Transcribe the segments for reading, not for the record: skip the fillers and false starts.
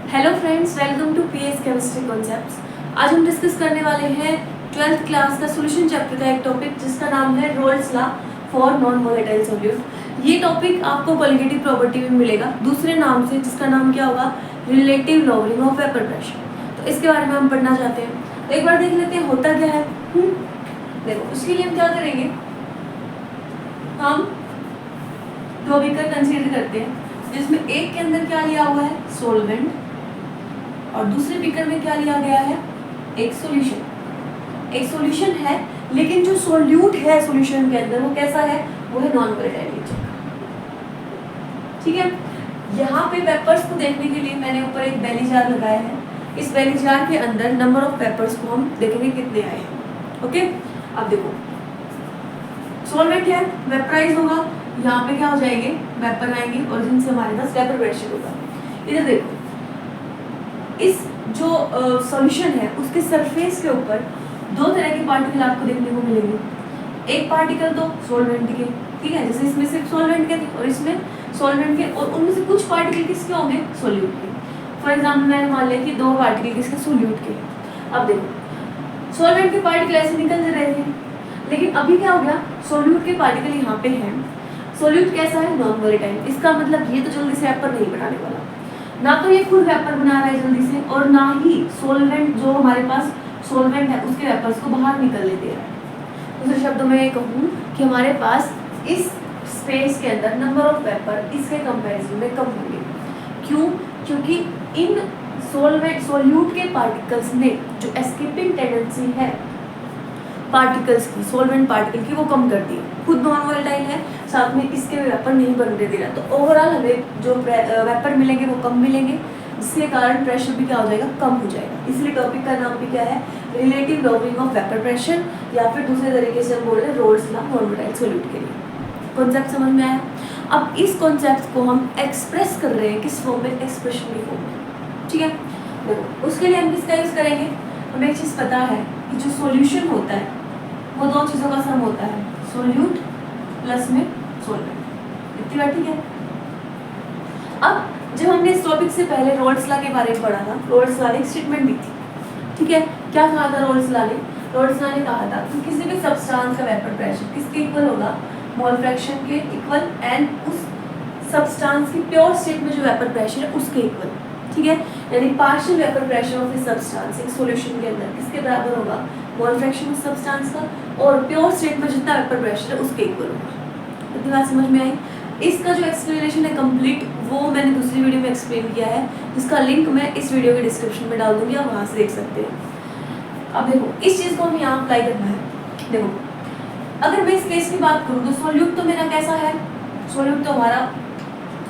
Hello friends, welcome to PS chemistry concepts. आज हम discuss करने वाले हैं 12th क्लास का सॉल्यूशन चैप्टर का एक टॉपिक जिसका नाम है roles law for non volatile solute. ये टॉपिक आपको कोलिगेटिव प्रॉपर्टी में मिलेगा दूसरे नाम से, जिसका नाम क्या होगा, relative lowering of vapour pressure. तो इसके बारे में हम पढ़ना चाहते हैं। तो एक बार देख लेते हैं होता क्या है। देखो, उसके लिए हम क्या करेंगे, हम दो बीकर कंसीडर करते हैं जिसमें एक के अंदर क्या लिया हुआ है, सोलवेंट, और दूसरे बीकर में क्या लिया गया है, एक सॉल्यूशन। एक सॉल्यूशन है, लेकिन जो सॉल्यूट है सॉल्यूशन के अंदर वो कैसा है, वो है नॉन वोलेटाइल नेचर। ठीक है, यहाँ पे पेपर्स को देखने के लिए मैंने ऊपर एक बेली जार लगाया है। इस बेली जार के अंदर नंबर ऑफ पेपर्स को हम देखेंगे कितने आए हैं। ओके, अब देखो, सॉल्वेंट है, वेपराइज होगा, यहाँ पे क्या हो जाएंगे, वेपर आएंगे और जिनसे हमारे पास वेपर प्रेशर होगा। इधर देखो, इस जो सॉल्यूशन है उसके सरफेस के ऊपर दो तरह के पार्टिकल आपको देखने को मिलेंगे। एक पार्टिकल तो सॉल्वेंट के, ठीक है, जैसे इसमें सिर्फ सॉल्वेंट के थे और इसमें सॉल्वेंट के, और उनमें से कुछ पार्टिकल किसके होंगे, सोल्यूट के। फॉर एग्जाम्पल मैंने मान लिया कि दो पार्टिकल किसके, सोल्यूट के। अब देखो, सॉल्वेंट के पार्टिकल ऐसे निकल रहे थे, लेकिन अभी क्या हो गया, सोल्यूट के पार्टिकल यहाँ पे हैं। सोल्यूट कैसा है, नॉन वोलेटाइल। इसका मतलब ये तो जल्दी से वेपर नहीं बनाने वाला, ना तो ये खुद वेपर बना रहा है जल्दी से, और ना ही सोलवेंट जो हमारे पास सोलवेंट है उसके वेपर्स को बाहर निकलने दे रहा है। दूसरे शब्दों में ये कहूँ कि हमारे पास इस स्पेस के अंदर नंबर ऑफ वेपर इसके कंपैरिजन में कम होंगे। क्यों? क्योंकि इन सोल्यूट के पार्टिकल्स ने जो एस्केपिंग टेंडेंसी है पार्टिकल्स की, सोलवेंट पार्टिकल की, वो कम कर दी है। खुद नॉन वोलेटाइल है, साथ में इसके भी वेपर नहीं बनने दे रहा, तो ओवरऑल हमें जो वेपर मिलेंगे वो कम मिलेंगे, जिसके कारण प्रेशर भी क्या हो जाएगा, कम हो जाएगा। इसलिए टॉपिक का नाम भी क्या है, relative lowering of vapour pressure, या फिर दूसरे तरीके से हम बोल रहे हैं roles law non volatile solute के लिए। कॉन्सेप्ट समझ में आया? अब इस कॉन्सेप्ट को हम एक्सप्रेस कर रहे हैं किस फॉर्म में, एक्सप्रेशन की फॉर्म में। ठीक है, देखो, उसके लिए हम किसका यूज करेंगे, हमें एक चीज़ पता है कि जो सॉल्यूशन होता है वो दो चीज़ों का सम होता है, सोल्यूट प्लस में सोलवेंट। इतनी बात ठीक है। अब जब हमने इस टॉपिक से पहले रोल्स लॉ के बारे में पढ़ा था, रोल्स लॉ ने एक स्टेटमेंट दी थी। ठीक है, क्या कहा था रोल्स लॉ ने? रोल्स लॉ ने कहा था कि किसी भी सब्सटेंस का वेपर प्रेशर किसके इक्वल होगा, मोल फ्रैक्शन के इक्वल, एंड उस सब्सटेंस की प्योर स्टेट में जो वेपर प्रेशर है उसके इक्वल। ठीक है, यानी partial vapour pressure of a substance एक सॉल्यूशन के अंदर किसके बराबर होगा, मोल फ्रैक्शन ऑफ सब्सटेंस का, और प्योर स्टेट में जितना वेपर प्रेशर है उसके इक्वल होगा। इतनी बात समझ में आई? इसका जो एक्सप्लेनेशन है कंप्लीट, वो मैंने दूसरी वीडियो में एक्सप्लेन किया है, जिसका लिंक मैं इस वीडियो के डिस्क्रिप्शन में डाल दूंगी, आप वहाँ से देख सकते हैं। अब देखो, इस चीज़ को हमें यहाँ अप्लाई करना है। देखो, अगर मैं इस केस की बात करूँ तो सोल्यूट तो मेरा कैसा है, सोल्यूट तो हमारा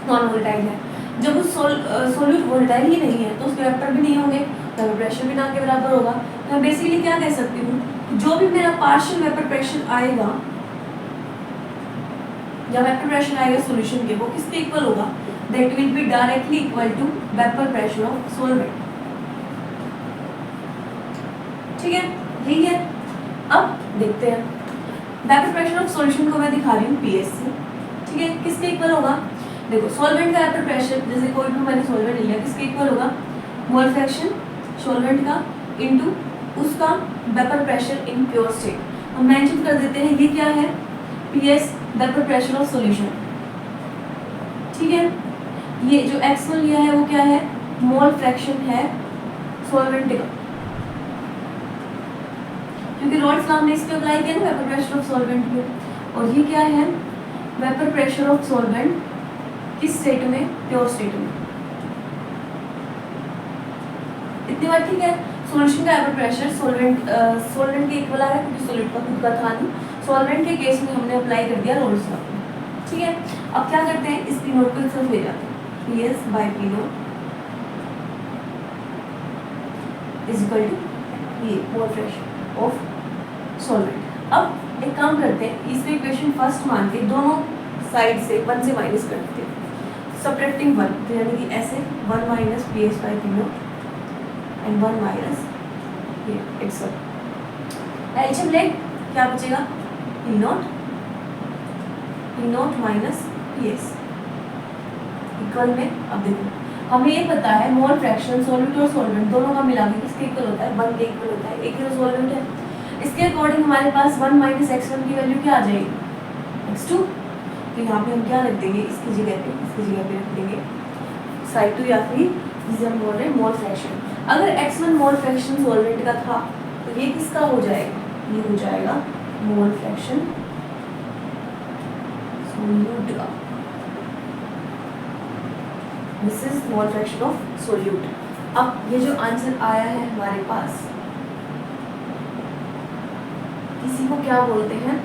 नॉन वोलेटाइल है। जब उस सोल्यूट वोलेटाइल ही नहीं है तो उसके वेपर भी नहीं होंगे, वेपर प्रेशर भी ना के बराबर होगा। तो मैं बेसिकली क्या कह सकती हूँ, जो भी मेरा पार्शियल वेपर प्रेशर आएगा, जब वेपर प्रेशर आएगा सॉल्यूशन के, वो किसके इक्वल होगा, that will be directly equal to vapour pressure of solvent. ठीक है, यही है। अब देखते हैं, वेपर प्रेशर ऑफ सॉल्यूशन को मैं दिखा रही हूँ पीएस से। ठीक है, किसके इक्वल होगा, देखो, सॉल्वेंट का वेपर प्रेशर, जैसे कोई भी मैंने सॉल्वेंट लिया, किसके इक्वल होगा, मोल फ्रैक्शन सॉल्वेंट का इनटू उसका vapour pressure in pure state. हम मेंशन कर देते हैं ये क्या है, PS vapour pressure of solution. ठीक है, ये जो x1 लिया है वो क्या है, मोल फ्रैक्शन है सॉल्वेंट का, क्योंकि रोल्स लॉ ने इस पे अप्लाई किया ना वेपर प्रेशर ऑफ सॉल्वेंट पे। और ये क्या है, वेपर प्रेशर ऑफ सॉल्वेंट किस स्टेट में, प्योर स्टेट में। इतनी बात ठीक है। सॉल्यूशन का वेपर प्रेशर सोलवेंट के इक्वल आ रहा है, क्योंकि सोल्यूट का खुद का था नहीं। सॉल्वेंट के केस में हमने अप्लाई कर दिया रोल्स लॉ। ठीक है, अब क्या करते हैं, इस पी नोट को इस तरफ ले जाते हैं, PS by P nought is equal to ये मोल फ्रैक्शन ऑफ सॉल्वेंट। अब एक काम करते हैं, इसमें इक्वेशन फर्स्ट मान के दोनों साइड से 1 से माइनस कर देते हैं, सब्ट्रैक्टिंग 1, तो यानी कि ऐसे 1 minus PS by P note and 1 minus ये इट्स एलसीएम ले, क्या बचेगा, P note minus PS equal में। अब देखो, हमें ये पता है मोल फ्रैक्शन सॉल्यूट और सॉल्वेंट दोनों का मिला के किसके इक्वल होता है, 1 के इक्वल होता है। 1 किलो सॉल्वेंट है, इसके अकॉर्डिंग हमारे पास 1 माइनस x1 की वैल्यू क्या आ जाएगी, x2। तो यहाँ पे हम क्या रख देंगे, इसकी जगह पे रख देंगे psi2 या फिर जिसे हम बोल रहे हैं मोल फ्रैक्शन। अगर x1 मोल फ्रैक्शन सॉल्वेंट का था तो ये किसका हो जाएगा, ये हो जाएगा मोल फ्रैक्शन सोल्यूट का। This is mole fraction of solute. अब ये जो आंसर आया है हमारे पास, इसी को क्या बोलते हैं,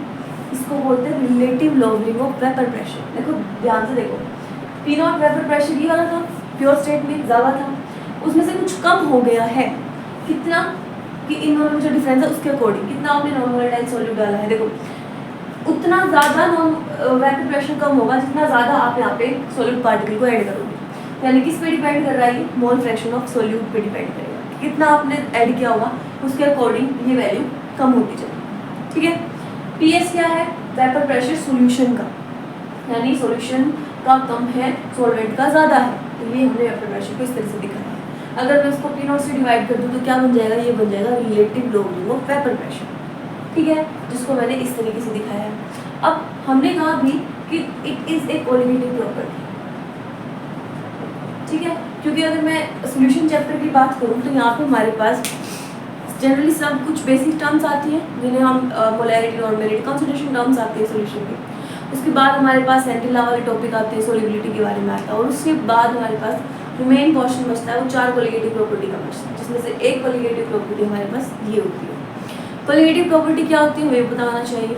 इसको बोलते हैं relative lowering of vapour pressure. देखो ध्यान से देखो, पी नॉट वेपर प्रेशर ये वाला था, प्योर स्टेट में ज़्यादा था, उसमें से कुछ कम हो गया है, कितना कि इन दोनों में जो डिफरेंस है उसके अकॉर्डिंग कितना आपने नॉन वोलेटाइल सॉल्यूट डाला है। देखो उतना ज़्यादा वेपर प्रेशर कम होगा जितना ज़्यादा आप यहाँ पे सॉल्यूट पार्टिकल को ऐड करोगे। यानी किस पे डिपेंड कर रहा है, मोल फ्रैक्शन ऑफ सॉल्यूट पे डिपेंड करेगा, कितना आपने ऐड किया होगा उसके अकॉर्डिंग ये वैल्यू कम होती जाएगी। ठीक है, पीएस क्या है, वेपर प्रेशर सॉल्यूशन का, यानी सॉल्यूशन का कम है सॉल्वेंट का ज़्यादा है, तो ये हमने वेपर प्रेशर को इस तरह से दिखाया है। अगर मैं इसको पी नॉट से डिवाइड कर दूँ तो क्या बन जाएगा, ये बन जाएगा relative lowering of vapour pressure. ठीक है, जिसको मैंने इस तरीके से दिखाया है। अब हमने कहा भी कि it is a colligative property. ठीक है, क्योंकि अगर मैं सॉल्यूशन चैप्टर की बात करूँ तो यहाँ पे हमारे पास जनरली सब कुछ बेसिक टर्म्स आती हैं जिन्हें हम मोलैरिटी, नॉर्मेलिटी, कंसंट्रेशन टर्म्स आते हैं सॉल्यूशन के। उसके बाद हमारे पास सेंटिला वाले टॉपिक आते हैं, सोलिबिलिटी के बारे में आता है, और उसके बाद हमारे पास जो मेन पोर्शन बचता है वो 4 कोलिगेटिव प्रॉपर्टी का बचता है, जिसमें से एक कोलिगेटिव प्रॉपर्टी हमारे पास ये होती है। कोलिगेटिव प्रॉपर्टी क्या होती है हमें पता होना चाहिए।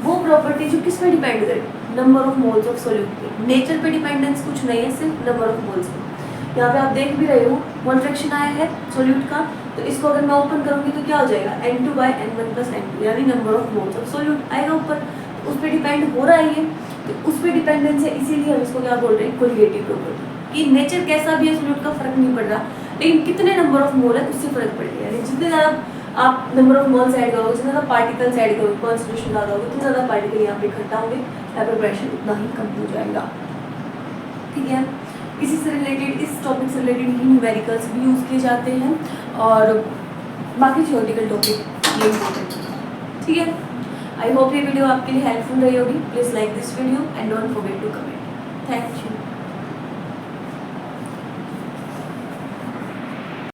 वो प्रॉपर्टी जो किस पे डिपेंड करे, number of moles of solute पे। नेचर पे डिपेंडेंस कुछ नहीं है, सिर्फ नंबर ऑफ मोल्स पे। यहाँ पे आप देख भी रहे हो मोल फ्रैक्शन आया है सॉल्यूट का, तो इसको अगर मैं ओपन करूँगी तो क्या हो जाएगा, N2/N1+N2, यानी number of moles of solute आएगा ऊपर, तो उस पर डिपेंड हो रहा है ये, तो उस पर डिपेंडेंस है, इसीलिए हम इसको क्या बोल रहे हैं, कोलिगेटिव प्रॉपर्टी। कि नेचर कैसा भी है सॉल्यूट का फर्क नहीं पड़ रहा, लेकिन कितने नंबर ऑफ मोल है उससे फर्क पड़ेगा। यानी जितने ज़्यादा आप नंबर ऑफ मोल्स ऐड करोगे, जितना ज़्यादा पार्टिकल्स ऐड करोगे, कॉन्सेंट्रेशन ज़्यादा होगा, उतना ज़्यादा पार्टिकल यहाँ पे इकट्ठा होंगे, वेपर प्रेशर उतना ही कम हो जाएगा। ठीक है, इसी से रिलेटेड, इस टॉपिक से रिलेटेड ही न्यूमेरिकल्स भी यूज़ किए जाते हैं और बाकी थ्योरेटिकल टॉपिक ये इम्पोर्टेंट है। ठीक है, आई होप ये वीडियो आपके लिए हेल्पफुल रही होगी। Please like this video and don't forget to comment. Thank you.